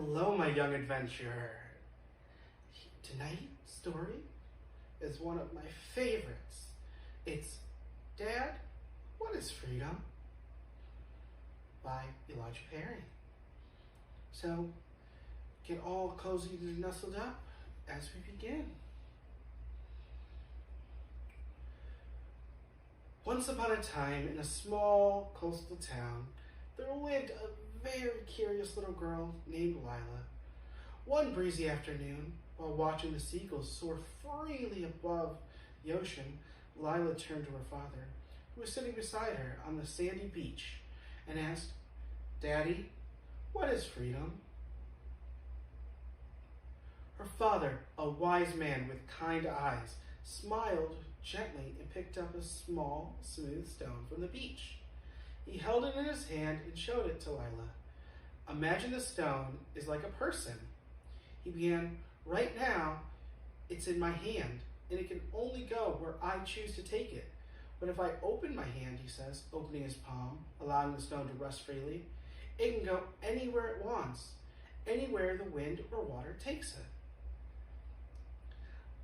Hello, my young adventurer. Tonight's story is one of my favorites. It's Dad, What is Freedom? By Elijah Perry. So, get all cozy and nestled up as we begin. Once upon a time, in a small coastal town, there lived a very curious little girl named Lila. One breezy afternoon, while watching the seagulls soar freely above the ocean, Lila turned to her father, who was sitting beside her on the sandy beach, and asked, "Daddy, what is freedom?" Her father, a wise man with kind eyes, smiled gently and picked up a small, smooth stone from the beach. He held it in his hand and showed it to Lila. "Imagine the stone is like a person." He began, "Right now, it's in my hand, and it can only go where I choose to take it. But if I open my hand," he says, opening his palm, allowing the stone to rest freely, "it can go anywhere it wants, anywhere the wind or water takes it."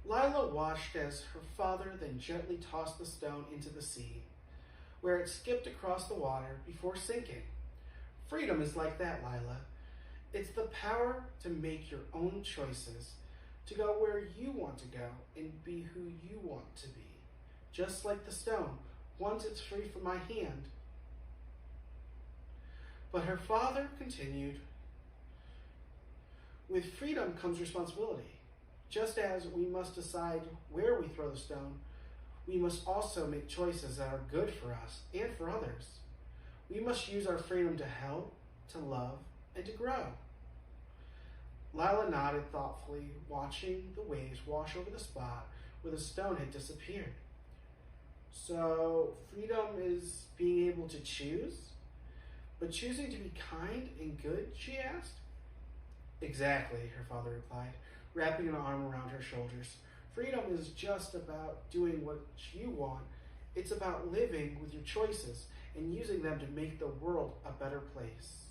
Lila watched as her father then gently tossed the stone into the sea, where it skipped across the water before sinking. Freedom is like that, Lila. It's the power to make your own choices, to go where you want to go and be who you want to be. Just like the stone, once it's free from my hand. But her father continued, "With freedom comes responsibility. Just as we must decide where we throw the stone, we must also make choices that are good for us and for others. We must use our freedom to help, to love, and to grow." Lila nodded thoughtfully, watching the waves wash over the spot where the stone had disappeared. "So, freedom is being able to choose? But choosing to be kind and good?" she asked. "Exactly," her father replied, wrapping an arm around her shoulders. "Freedom is just about doing what you want. It's about living with your choices and using them to make the world a better place."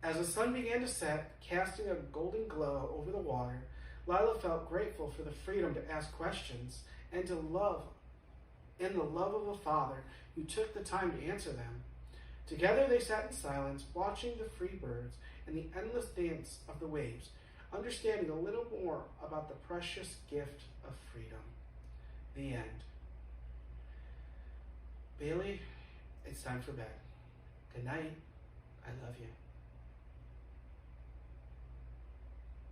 As the sun began to set, casting a golden glow over the water, Lila felt grateful for the freedom to ask questions and the love of a father who took the time to answer them. Together they sat in silence, watching the free birds and the endless dance of the waves, understanding a little more about the precious gift of freedom. The end. Bailey, it's time for bed. Good night. I love you.